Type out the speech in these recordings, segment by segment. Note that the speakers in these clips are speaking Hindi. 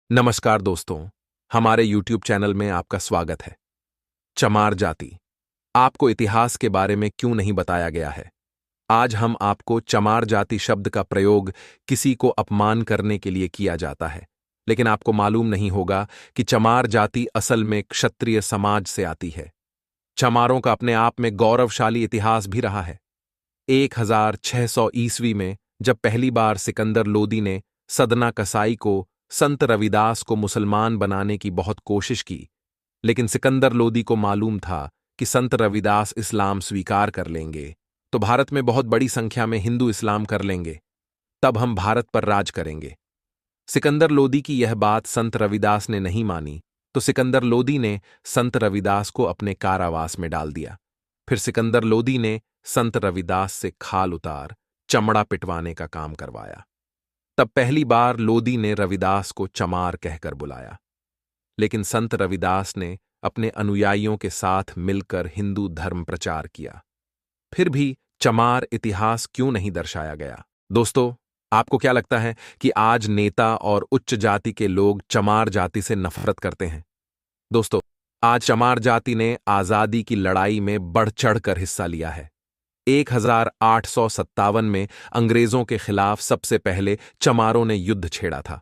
नमस्कार दोस्तों, हमारे YouTube चैनल में आपका स्वागत है। चमार जाति आपको इतिहास के बारे में क्यों नहीं बताया गया है? आज हम आपको चमार जाति शब्द का प्रयोग किसी को अपमान करने के लिए किया जाता है, लेकिन आपको मालूम नहीं होगा कि चमार जाति असल में क्षत्रिय समाज से आती है। चमारों का अपने आप में गौरवशाली इतिहास भी रहा है। 1600 ईस्वी में जब पहली बार सिकंदर लोदी ने सदना कसाई को संत रविदास को मुसलमान बनाने की बहुत कोशिश की, लेकिन सिकंदर लोदी को मालूम था कि संत रविदास इस्लाम स्वीकार कर लेंगे तो भारत में बहुत बड़ी संख्या में हिंदू इस्लाम कर लेंगे, तब हम भारत पर राज करेंगे। सिकंदर लोदी की यह बात संत रविदास ने नहीं मानी, तो सिकंदर लोदी ने संत रविदास को अपने कारावास में डाल दिया। फिर सिकंदर लोदी ने संत रविदास से खाल उतार चमड़ा पिटवाने का काम करवाया। तब पहली बार लोदी ने रविदास को चमार कहकर बुलाया, लेकिन संत रविदास ने अपने अनुयायियों के साथ मिलकर हिंदू धर्म प्रचार किया। फिर भी चमार इतिहास क्यों नहीं दर्शाया गया? दोस्तों, आपको क्या लगता है कि आज नेता और उच्च जाति के लोग चमार जाति से नफरत करते हैं? दोस्तों, आज चमार जाति ने आजादी की लड़ाई में बढ़ चढ़कर हिस्सा लिया है। 1857 में अंग्रेजों के खिलाफ सबसे पहले चमारों ने युद्ध छेड़ा था।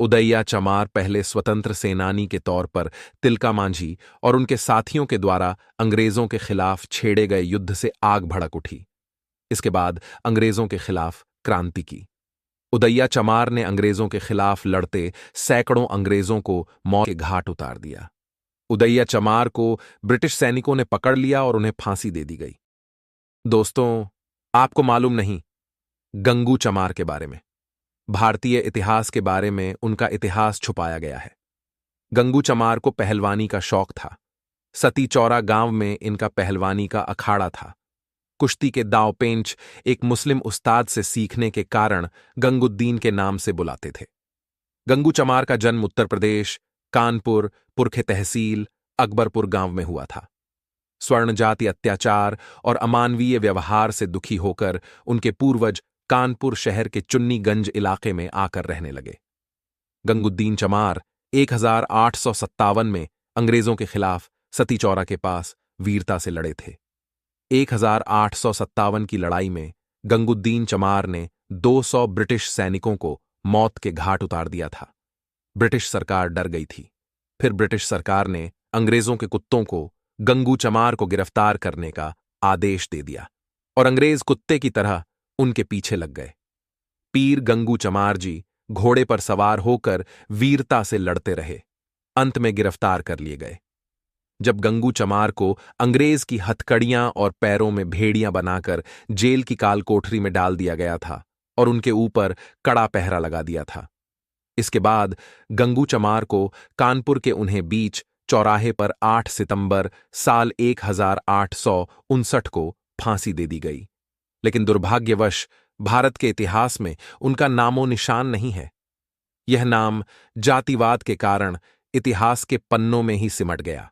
उदैया चमार पहले स्वतंत्र सेनानी के तौर पर तिलका मांझी और उनके साथियों के द्वारा अंग्रेजों के खिलाफ छेड़े गए युद्ध से आग भड़क उठी। इसके बाद अंग्रेजों के खिलाफ क्रांति की। उदैया चमार ने अंग्रेजों के खिलाफ लड़ते सैकड़ों अंग्रेजों को मौत के घाट उतार दिया। उदैया चमार को ब्रिटिश सैनिकों ने पकड़ लिया और उन्हें फांसी दे दी गई। दोस्तों, आपको मालूम नहीं गंगू चमार के बारे में? भारतीय इतिहास के बारे में उनका इतिहास छुपाया गया है। गंगू चमार को पहलवानी का शौक था। सती चौरा गांव में इनका पहलवानी का अखाड़ा था। कुश्ती के दांवपेंच एक मुस्लिम उस्ताद से सीखने के कारण गंगुद्दीन के नाम से बुलाते थे। गंगू चमार का जन्म उत्तर प्रदेश, कानपुर, पुरखे तहसील, अकबरपुर गांव में हुआ था। स्वर्ण जाति अत्याचार और अमानवीय व्यवहार से दुखी होकर उनके पूर्वज कानपुर शहर के चुन्नीगंज इलाके में आकर रहने लगे। गंगुद्दीन चमार 1857 में अंग्रेजों के खिलाफ सती चौरा के पास वीरता से लड़े थे। 1857 की लड़ाई में गंगुद्दीन चमार ने 200 ब्रिटिश सैनिकों को मौत के घाट उतार दिया था। ब्रिटिश सरकार डर गई थी। फिर ब्रिटिश सरकार ने अंग्रेजों के कुत्तों को गंगू चमार को गिरफ्तार करने का आदेश दे दिया और अंग्रेज कुत्ते की तरह उनके पीछे लग गए। पीर गंगू चमार जी घोड़े पर सवार होकर वीरता से लड़ते रहे। अंत में गिरफ्तार कर लिए गए। जब गंगू चमार को अंग्रेज की हथकड़ियां और पैरों में भेड़ियां बनाकर जेल की काल कोठरी में डाल दिया गया था और उनके ऊपर कड़ा पहरा लगा दिया था। इसके बाद गंगू चमार को कानपुर के उन्हें बीच चौराहे पर 8 सितंबर साल 1859 को फांसी दे दी गई, लेकिन दुर्भाग्यवश भारत के इतिहास में उनका नामो निशान नहीं है। यह नाम जातिवाद के कारण इतिहास के पन्नों में ही सिमट गया।